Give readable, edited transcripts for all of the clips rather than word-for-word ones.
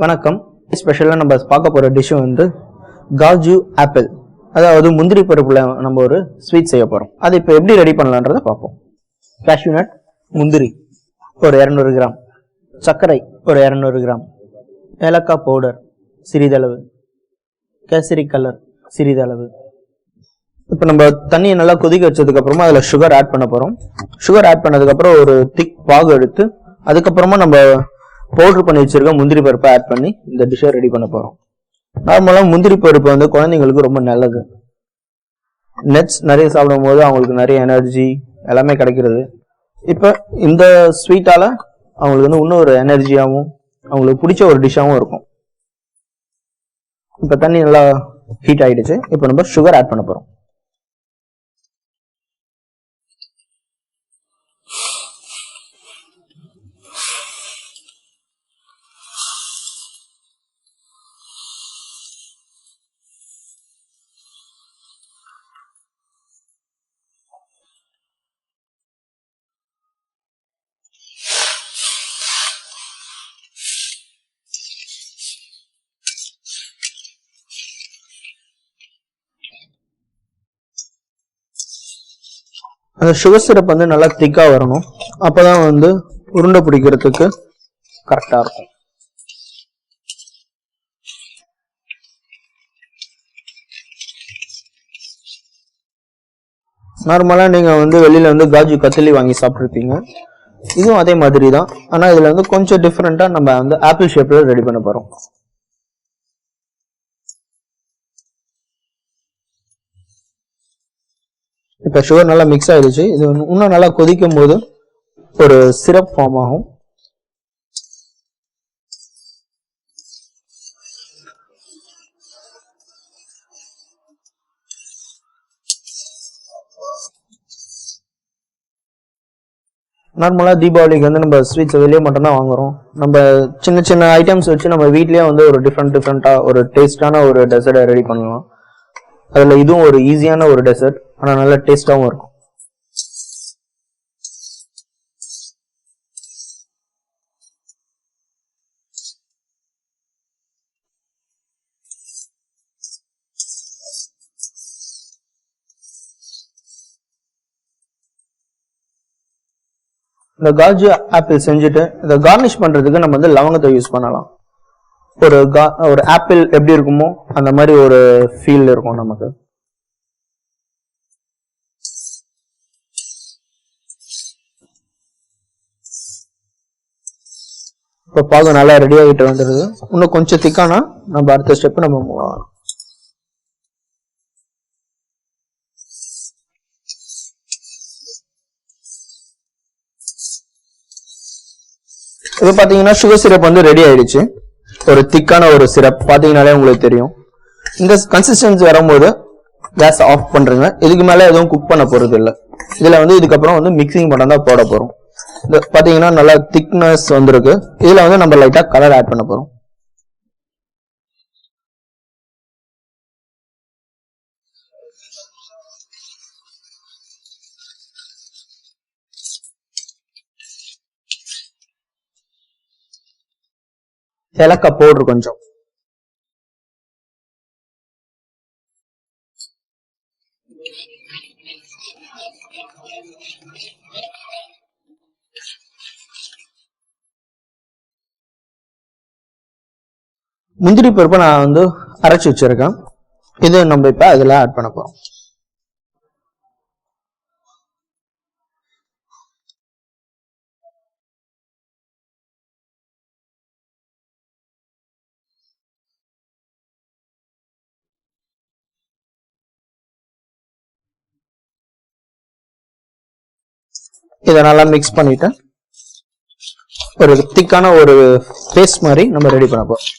வணக்கம். ஸ்பெஷலாக நம்ம பார்க்க போகிற டிஷ்ஷு வந்து காஜு ஆப்பிள், அதாவது முந்திரி பருப்பில் நம்ம ஒரு ஸ்வீட் செய்ய போகிறோம். அது இப்போ எப்படி ரெடி பண்ணலான்றதை பார்ப்போம். கேஷ்யூ நட், முந்திரி ஒரு 200 கிராம், சர்க்கரை ஒரு 200 கிராம், ஏலக்காய் பவுடர் சிறிதளவு, கேசரி கலர் சிறிதளவு. இப்போ நம்ம தண்ணியை நல்லா கொதிக்க வச்சதுக்கப்புறமா அதில் சுகர் ஆட் பண்ண போகிறோம். சுகர் ஆட் பண்ணதுக்கப்புறம் ஒரு திக் பாகு எடுத்து அதுக்கப்புறமா நம்ம பவுடர் பண்ணி வச்சிருக்க முந்திரி பருப்பை ஆட் பண்ணி இந்த டிஷ்ஷை ரெடி பண்ண போகிறோம். நார்மலாக முந்திரி பருப்பு வந்து குழந்தைங்களுக்கு ரொம்ப நல்லது. நட்ஸ் நிறைய சாப்பிடும் போது அவங்களுக்கு நிறைய எனர்ஜி எல்லாமே கிடைக்கிறது. இப்போ இந்த ஸ்வீட்டால் அவங்களுக்கு வந்து இன்னும் ஒரு எனர்ஜியாகவும் அவங்களுக்கு பிடிச்ச ஒரு டிஷ்ஷாகவும் இருக்கும். இப்போ தண்ணி நல்லா ஹீட் ஆகிடுச்சு. இப்போ நம்ம சுகர் ஆட் பண்ண போகிறோம். அந்த சுகர் சிரப் வந்து நல்லா திக்காக வரணும். அப்போதான் வந்து உருண்டை பிடிக்கிறதுக்கு கரெக்டாக இருக்கும். நார்மலாக நீங்கள் வந்து வெளியில் வந்து காஜு கத்திலி வாங்கி சாப்பிட்ருப்பீங்க. இதுவும் அதே மாதிரி தான். ஆனால் இதில் வந்து கொஞ்சம் டிஃப்ரெண்ட்டாக நம்ம வந்து ஆப்பிள் ஷேப்பில் ரெடி பண்ண போகிறோம். இப்போ சுகர் நல்லா மிக்ஸ் ஆயிடுச்சு. இது இன்னும் நல்லா கொதிக்கும் போது ஒரு சிரப் ஃபார்ம் ஆகும். நார்மலாக தீபாவளிக்கு வந்து நம்ம ஸ்வீட்ஸ் வெளியே மட்டும்தான் வாங்குறோம். நம்ம சின்ன சின்ன ஐட்டம்ஸ் வச்சு நம்ம வீட்லேயே வந்து ஒரு டிஃப்ரெண்ட்டாக ஒரு டேஸ்டான ஒரு டெசர்ட்டை ரெடி பண்ணலாம். அதில் இதுவும் ஒரு ஈஸியான ஒரு டெசர்ட், ஆனால் நல்ல டேஸ்டாகவும் இருக்கும். இந்த காஜு ஆப்பிள் செஞ்சுட்டு இதை கார்னிஷ் பண்ணுறதுக்கு நம்ம வந்து லவங்கத்தை யூஸ் பண்ணலாம். ஒரு ஆப்பிள் எப்படி இருக்குமோ அந்த மாதிரி ஒரு ஃபீல் இருக்கும் நமக்கு. இப்போ பாகம் நல்லா ரெடி ஆகிட்டு வந்துடுது. இன்னும் கொஞ்சம் திக்கானா நம்ம அடுத்த ஸ்டெப் நம்ம மூவ் ஆகலாம். இது பார்த்தீங்கன்னா சுகர் சிரப் வந்து ரெடி ஆயிடுச்சு. ஒரு திக்கான ஒரு சிரப் பார்த்தீங்கன்னாலே உங்களுக்கு தெரியும். இந்த கன்சிஸ்டன்சி வரும்போது கேஸ் ஆஃப் பண்ணுறங்க. இதுக்கு மேலே எதுவும் குக் பண்ண போகிறது இல்லை. இதில் வந்து இதுக்கப்புறம் வந்து மிக்சிங் மட்டும் தான் போட போகிறோம். இது பார்த்தீங்கன்னா நல்லா திக்னஸ் வந்துருக்கு. இதில் வந்து நம்ம லைட்டாக கலர் ஆட் பண்ண போகிறோம். ஏலக்காய் பவுடர் கொஞ்சம், முந்திரி பருப்பை நான் வந்து அரைச்சி வச்சிருக்கேன். இது நம்ம இப்போ அதில் ஆட் பண்ண போகிறோம். இதை நல்லா மிக்ஸ் பண்ணிட்டு ஒரு திக்கான ஒரு பேஸ்ட் மாதிரி நம்ம ரெடி பண்ண போறோம்.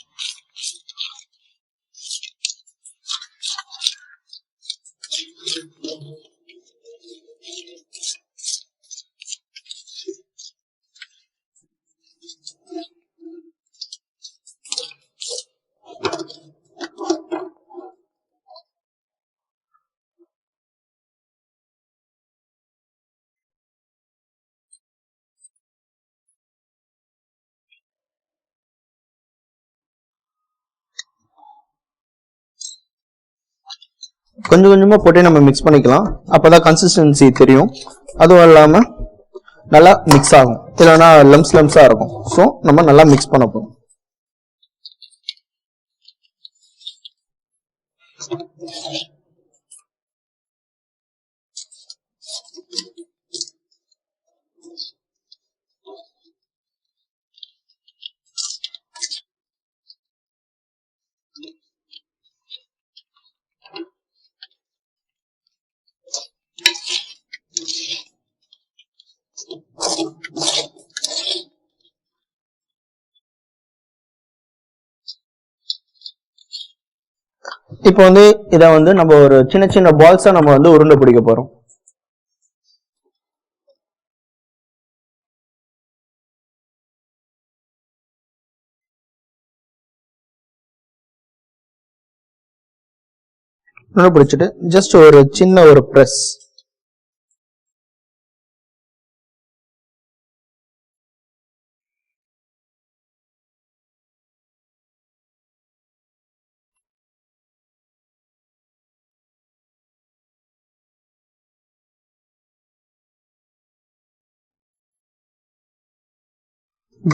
கொஞ்சம் கொஞ்சமா போட்டு நம்ம மிக்ஸ் பண்ணிக்கலாம். அப்பதான் கன்சிஸ்டன்சி தெரியும். அதுவும் இல்லாம நல்லா மிக்ஸ் ஆகும். இல்லைன்னா லம்ஸா இருக்கும். ஸோ நம்ம நல்லா மிக்ஸ் பண்ண போறோம். இப்போ இதை நம்ம ஒரு சின்ன சின்ன பால்ஸா நம்ம உருண்டை பிடிக்க போறோம். உருண்டை பிடிச்சிட்டு ஜஸ்ட் ஒரு சின்ன ஒரு பிரஸ்.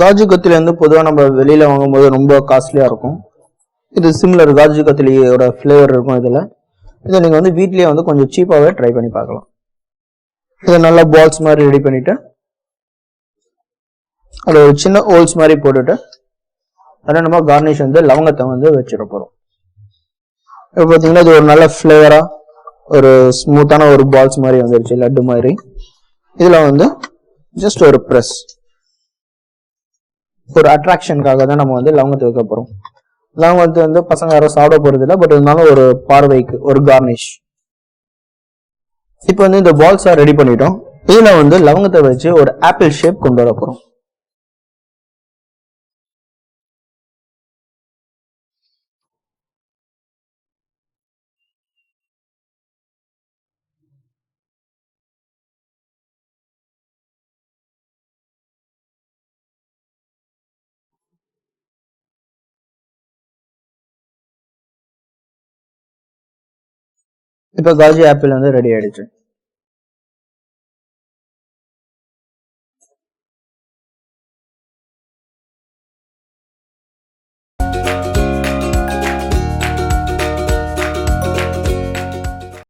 காஜு கத்திலி பொதுவாக நம்ம வெளியில வாங்கும்போது ரொம்ப காஸ்ட்லியா இருக்கும். இது சிமிலர் காஜு கத்திலியோட ஃபிளேவர் இருக்கும் இதுல. இதை நீங்க வீட்லயே கொஞ்சம் சீப்பாவே ட்ரை பண்ணி பார்க்கலாம். இதை நல்லா பால்ஸ் மாதிரி ரெடி பண்ணிட்டு அது ஒரு சின்ன ஹோல்ஸ் மாதிரி போட்டுட்டு அதில் நம்ம கார்னிஷ் லவங்கத்தை வச்சிட போறோம். இப்போ பார்த்தீங்கன்னா இது ஒரு நல்ல ஃபிளேவரா ஒரு ஸ்மூத்தான ஒரு பால்ஸ் மாதிரி வந்துருச்சு, லட்டு மாதிரி. இதுல ஜஸ்ட் ஒரு பிரஸ், ஒரு அட்ராக்ஷனுக்காக தான் நம்ம லவங்கத்தை வைக்க போறோம். லவங்கத்தை பசங்க யாரும் சாப்பிட போறது இல்லை, பட் இருந்தாலும் ஒரு பார்வைக்கு ஒரு கார்னிஷ். இப்போ இந்த பால்ஸா ரெடி பண்ணிட்டோம். இதுல லவங்கத்தை வச்சு ஒரு ஆப்பிள் ஷேப் கொண்டு வர போறோம். இப்போ காஜி ஆப்பிள் ரெடி ஆயிடுச்சு.